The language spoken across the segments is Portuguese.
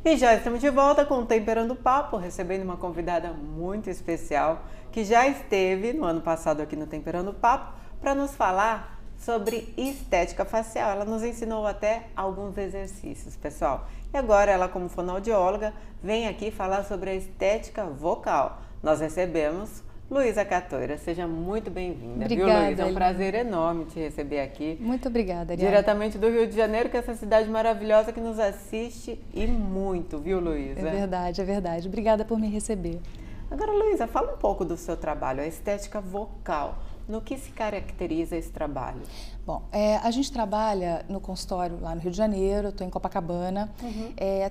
E já estamos de volta com o Temperando o Papo, recebendo uma convidada muito especial que já esteve no ano passado aqui no Temperando o Papo para nos falar sobre estética facial. Ela nos ensinou até alguns exercícios, pessoal. E agora ela, como fonoaudióloga, vem aqui falar sobre a estética vocal. Nós recebemos Luísa Catoira, seja muito bem-vinda. Obrigada, viu, Luísa? É um Eliane. prazer enorme te receber aqui. Muito obrigada, Eliane. Diretamente do Rio de Janeiro, que é essa cidade maravilhosa que nos assiste e muito, viu, Luísa? É verdade, é verdade. Obrigada por me receber. Agora, Luísa, fala um pouco do seu trabalho, a estética vocal. No que se caracteriza esse trabalho? Bom, a gente trabalha no consultório lá no Rio de Janeiro, eu estou em Copacabana,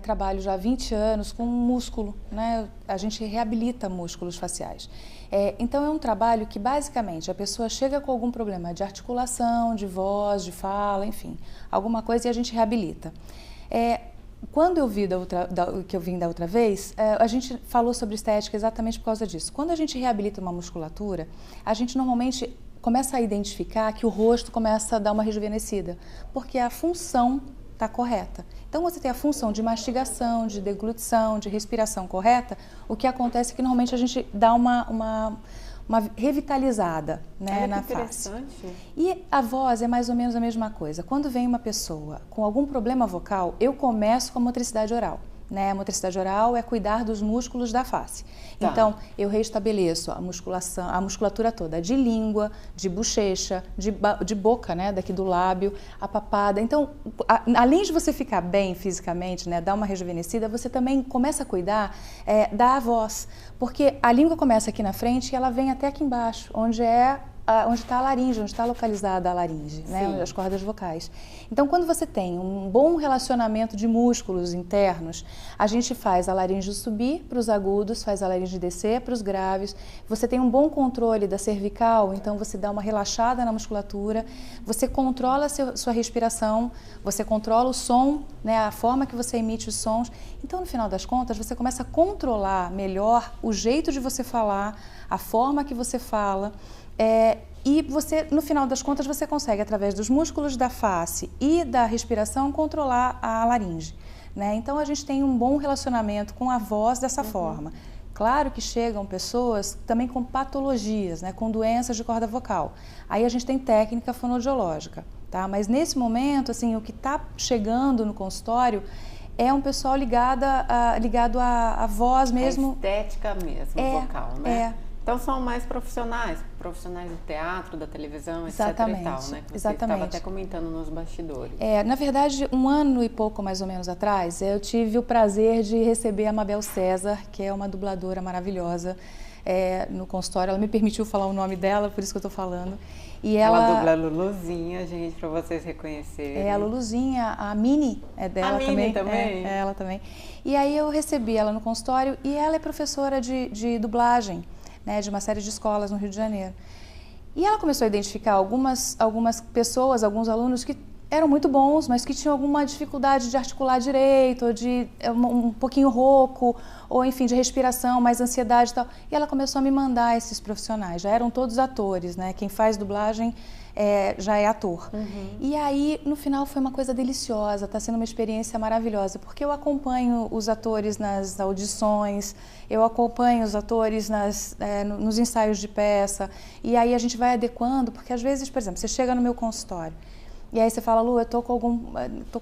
trabalho já há 20 anos com músculo, né? A gente reabilita músculos faciais. Então é um trabalho que basicamente a pessoa chega com algum problema de articulação, de voz, de fala, enfim, alguma coisa e a gente reabilita. Quando eu vi que eu vim da outra vez, a gente falou sobre estética exatamente por causa disso. Quando a gente reabilita uma musculatura, a gente normalmente começa a identificar que o rosto começa a dar uma rejuvenescida, porque a função está correta. Então, você tem a função de mastigação, de deglutição, de respiração correta, o que acontece é que normalmente a gente dá uma revitalizada, né, na face. E a voz é mais ou menos a mesma coisa. Quando vem uma pessoa com algum problema vocal, eu começo com a motricidade oral. Né? A motricidade oral é cuidar dos músculos da face. Tá. Então, eu restabeleço a musculatura toda, de língua, de bochecha, de boca, né? Daqui do lábio, a papada. Então, além de você ficar bem fisicamente, né? Dar uma rejuvenescida, você também começa a cuidar da voz. Porque a língua começa aqui na frente e ela vem até aqui embaixo, onde está a laringe, onde está localizada a laringe, né, as cordas vocais. Então, quando você tem um bom relacionamento de músculos internos, a gente faz a laringe subir para os agudos, faz a laringe descer para os graves, você tem um bom controle da cervical, então você dá uma relaxada na musculatura, você controla a sua respiração, você controla o som, né, a forma que você emite os sons. Então, no final das contas, você começa a controlar melhor o jeito de você falar, a forma que você fala, e você, no final das contas, você consegue, através dos músculos da face e da respiração, controlar a laringe, né? Então, a gente tem um bom relacionamento com a voz dessa forma. Claro que chegam pessoas também com patologias, né? Com doenças de corda vocal. Aí a gente tem técnica fonoaudiológica, tá? Mas nesse momento, assim, o que está chegando no consultório é um pessoal ligado à voz mesmo. A estética mesmo, vocal, né? Então são mais profissionais do teatro, da televisão, etc. Exatamente, e tal, né? Que você exatamente. estava até comentando nos bastidores. Na verdade, um ano e pouco mais ou menos atrás, eu tive o prazer de receber a Mabel César, que é uma dubladora maravilhosa, no consultório. Ela me permitiu falar o nome dela, por isso que eu estou falando. E ela dubla a Luluzinha, gente, para vocês reconhecerem. A Luluzinha, a Mini é dela a também. Mini também? É ela também. E aí eu recebi ela no consultório e ela é professora de dublagem, né, de uma série de escolas no Rio de Janeiro. E ela começou a identificar algumas pessoas, alguns alunos que eram muito bons, mas que tinham alguma dificuldade de articular direito, ou de um pouquinho rouco, ou enfim, de respiração, mais ansiedade e tal. E ela começou a me mandar esses profissionais, já eram todos atores, né? Quem faz dublagem já é ator. E aí, no final, foi uma coisa deliciosa, está sendo uma experiência maravilhosa, porque eu acompanho os atores nas audições, eu acompanho os atores nos ensaios de peça, e aí a gente vai adequando, porque às vezes, por exemplo, você chega no meu consultório, e aí você fala, Lu, eu tô com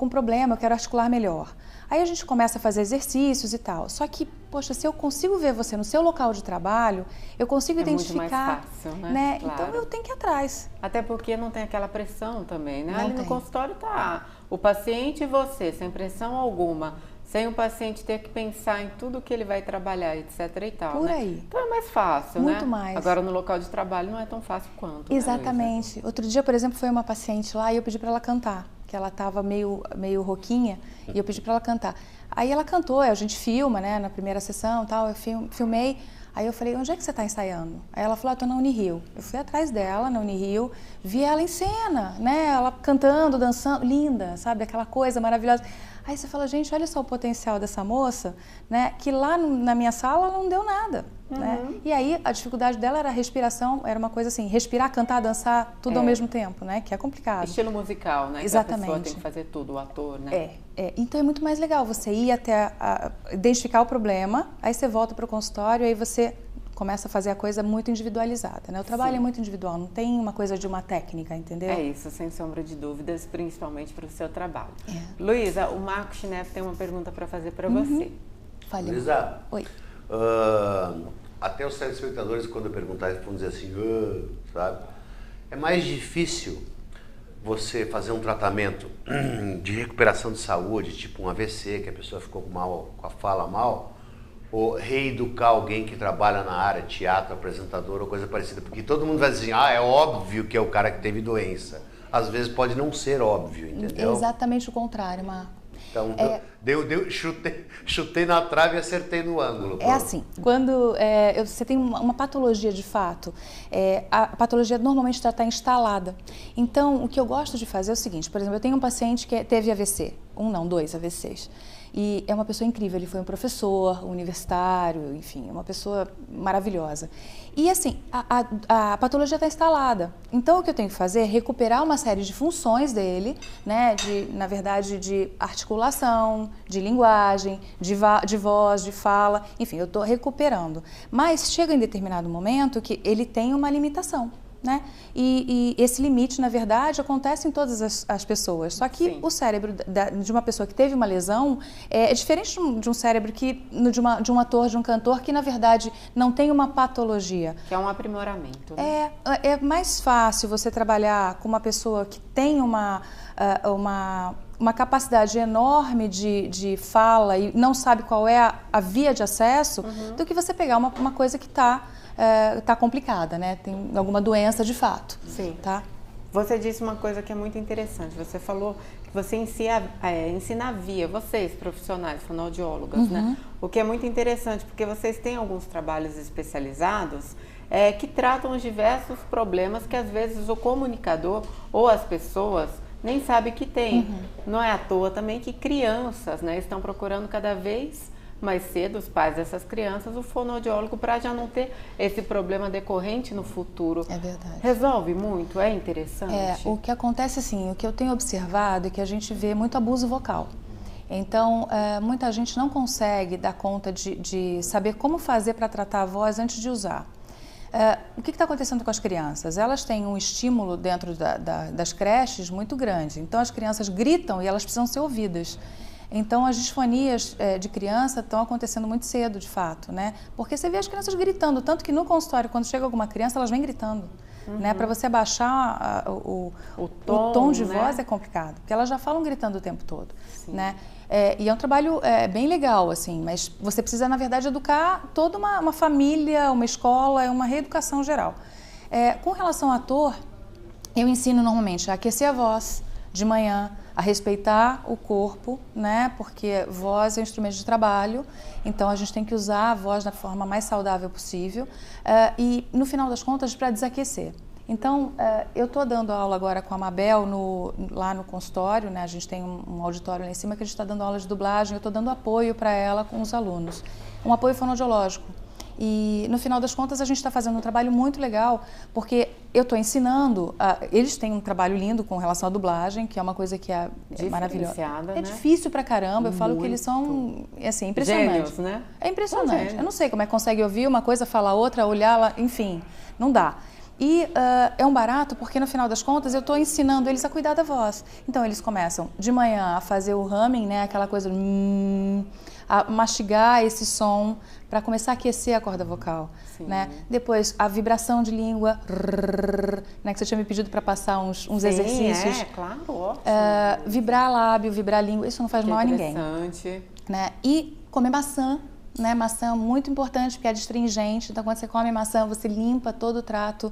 um problema, eu quero articular melhor. Aí a gente começa a fazer exercícios e tal. Só que, poxa, se eu consigo ver você no seu local de trabalho, eu consigo identificar, muito mais fácil, né? Claro. Então eu tenho que ir atrás. Até porque não tem aquela pressão também, né? Ali no tem. consultório tá o paciente e você, sem pressão alguma. Sem o paciente ter que pensar em tudo que ele vai trabalhar, etc e tal, Por né? aí. Então é mais fácil, né? Muito mais. Agora no local de trabalho não é tão fácil quanto. Exatamente. Né, outro dia, por exemplo, foi uma paciente lá e eu pedi para ela cantar, que ela estava meio rouquinha, e eu pedi para ela cantar. Aí ela cantou, a gente filma, né, na primeira sessão e tal, eu filmei. Aí eu falei, onde é que você está ensaiando? Aí ela falou, estou na Unirio. Eu fui atrás dela, na Unirio, vi ela em cena, né? Ela cantando, dançando, linda, sabe? Aquela coisa maravilhosa. Aí você fala, gente, olha só o potencial dessa moça, né? Que lá na minha sala ela não deu nada, né? E aí a dificuldade dela era a respiração, era uma coisa assim, respirar, cantar, dançar, tudo ao mesmo tempo, né? Que é complicado. Estilo musical, né? Exatamente. Que a pessoa tem que fazer tudo, o ator, né? Então é muito mais legal você ir até identificar o problema, aí você volta para o consultório, aí você começa a fazer a coisa muito individualizada, né? O trabalho é muito individual, não tem uma coisa de uma técnica, entendeu? É isso, sem sombra de dúvidas, principalmente para o seu trabalho. Luísa, o Marco Schneff tem uma pergunta para fazer para você. Fale. Luísa, oi. Até os telespectadores, quando eu perguntar, eles vão dizer assim, sabe? É mais difícil você fazer um tratamento de recuperação de saúde, tipo um AVC, que a pessoa ficou mal, com a fala mal, ou reeducar alguém que trabalha na área, teatro, apresentador ou coisa parecida. Porque todo mundo vai dizer, é óbvio que é o cara que teve doença. Às vezes pode não ser óbvio, entendeu? É exatamente o contrário, Marco. Então, chutei na trave e acertei no ângulo. É assim, quando você tem uma patologia de fato, a patologia normalmente já está instalada. Então, o que eu gosto de fazer é o seguinte, por exemplo, eu tenho um paciente que teve AVC, dois AVCs. E é uma pessoa incrível, ele foi um professor universitário, enfim, uma pessoa maravilhosa. E assim, a patologia está instalada. Então o que eu tenho que fazer é recuperar uma série de funções dele, né, na verdade, de articulação, de linguagem, de voz, de fala, enfim, eu estou recuperando. Mas chega em determinado momento que ele tem uma limitação. Né? E esse limite, na verdade, acontece em todas as pessoas. Só que Sim. o cérebro de uma pessoa que teve uma lesão é diferente de um cérebro de um ator, de um cantor, que, na verdade, não tem uma patologia. Que é um aprimoramento. Né? É mais fácil você trabalhar com uma pessoa que tem uma capacidade enorme de fala e não sabe qual é a via de acesso, do que você pegar uma coisa que está complicada, né? Tem alguma doença de fato. Sim. Tá? Você disse uma coisa que é muito interessante. Você falou que você ensina a via, vocês, profissionais, fonoaudiólogas, né? O que é muito interessante, porque vocês têm alguns trabalhos especializados que tratam os diversos problemas que, às vezes, o comunicador ou as pessoas nem sabem que tem. Não é à toa também que crianças, né, estão procurando cada vez mais cedo, os pais dessas crianças, o fonoaudiólogo, para já não ter esse problema decorrente no futuro. É verdade. Resolve muito? É interessante? O que acontece assim, o que eu tenho observado é que a gente vê muito abuso vocal. Então, muita gente não consegue dar conta de saber como fazer para tratar a voz antes de usar. O que está acontecendo com as crianças? Elas têm um estímulo dentro das creches muito grande. Então, as crianças gritam e elas precisam ser ouvidas. Então, as disfonias de criança estão acontecendo muito cedo, de fato, né? Porque você vê as crianças gritando, tanto que no consultório, quando chega alguma criança, elas vêm gritando. Né? Para você baixar o tom de voz é complicado, porque elas já falam gritando o tempo todo. Né? E é um trabalho bem legal, assim, mas você precisa, na verdade, educar toda uma família, uma escola, uma reeducação geral. Com relação ao ator, eu ensino normalmente a aquecer a voz de manhã, a respeitar o corpo, né? Porque voz é um instrumento de trabalho, então a gente tem que usar a voz da forma mais saudável possível e, no final das contas, para desaquecer. Então, eu estou dando aula agora com a Mabel lá no consultório, né? A gente tem um auditório lá em cima que a gente está dando aula de dublagem, eu estou dando apoio para ela com os alunos, um apoio fonoaudiológico. E, no final das contas, a gente está fazendo um trabalho muito legal, porque eu estou ensinando, eles têm um trabalho lindo com relação à dublagem, que é uma coisa que é maravilhosa. Né? É difícil pra caramba, eu falo que eles são, assim, impressionantes. Gênios, né? É impressionante. Eu não sei como é que consegue ouvir uma coisa, falar outra, olhar, enfim, não dá. E é um barato porque, no final das contas, eu estou ensinando eles a cuidar da voz. Então, eles começam de manhã a fazer o humming, né, aquela coisa, a mastigar esse som para começar a aquecer a corda vocal. Né? Depois, a vibração de língua, né, que você tinha me pedido para passar uns exercícios. Claro, ótimo. Vibrar lábio, vibrar língua, isso não faz mal a ninguém. Interessante. Né? E comer maçã. Né? Maçã é muito importante porque é astringente, então quando você come maçã você limpa todo o trato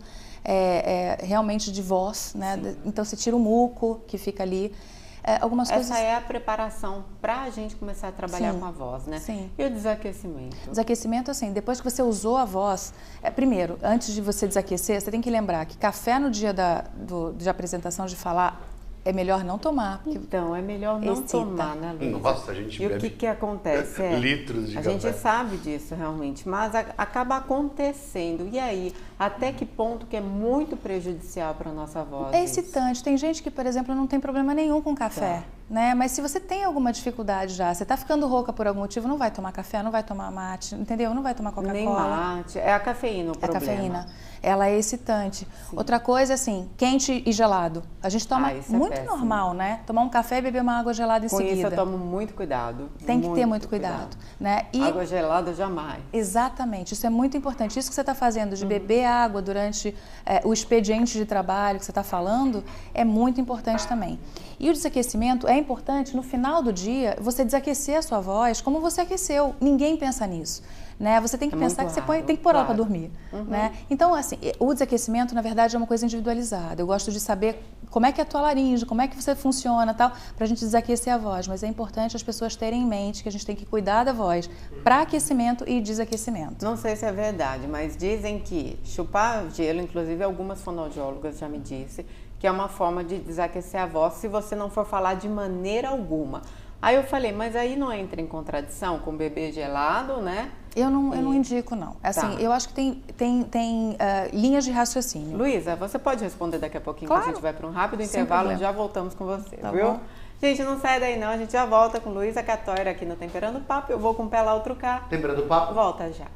realmente de voz, né? Então você tira o muco que fica ali. Algumas coisas... Essa é a preparação para a gente começar a trabalhar com a voz, né? Sim. E o desaquecimento? Desaquecimento, assim, depois que você usou a voz, primeiro, antes de você desaquecer, você tem que lembrar que café no dia de apresentação, de falar, é melhor não tomar. Então, é melhor não excita. tomar, né, Luísa? Nossa, a gente E bebe o que acontece? litros de a café. gente sabe disso realmente, mas acaba acontecendo. E aí, até que ponto que é muito prejudicial para a nossa voz? É isso? excitante. Tem gente que, por exemplo, não tem problema nenhum com café. Tá. Né? Mas se você tem alguma dificuldade já, você está ficando rouca por algum motivo, não vai tomar café, não vai tomar mate, entendeu? Não vai tomar Coca-Cola. Nem mate. É a cafeína o problema. É a cafeína. Ela é excitante. Sim. Outra coisa, assim, quente e gelado. A gente toma muito normal, né? Tomar um café e beber uma água gelada em seguida. Com isso eu tomo muito cuidado. Tem que ter muito cuidado. Né? E água gelada jamais. Exatamente. Isso é muito importante. Isso que você está fazendo de beber água durante o expediente de trabalho que você está falando é muito importante também. E o desaquecimento é importante no final do dia você desaquecer a sua voz como você aqueceu. Ninguém pensa nisso. Né? Você tem que pensar que você tem que pôr ela para dormir. Né? Então, assim, o desaquecimento, na verdade, é uma coisa individualizada. Eu gosto de saber como é que é a tua laringe, como é que você funciona, tal, para a gente desaquecer a voz. Mas é importante as pessoas terem em mente que a gente tem que cuidar da voz para aquecimento e desaquecimento. Não sei se é verdade, mas dizem que chupar gelo, inclusive algumas fonoaudiólogas já me disse, que é uma forma de desaquecer a voz se você não for falar de maneira alguma. Aí eu falei, mas aí não entra em contradição com beber gelado, né? Eu não indico, não. Assim, eu acho que tem linhas de raciocínio. Luísa, você pode responder daqui a pouquinho, claro. Que a gente vai para um rápido intervalo e já voltamos com você, viu? Bom. Gente, não sai daí não, a gente já volta com Luísa Catóira aqui no Temperando Papo. Eu vou com o pé lá, outro cá. Temperando Papo. Volta já.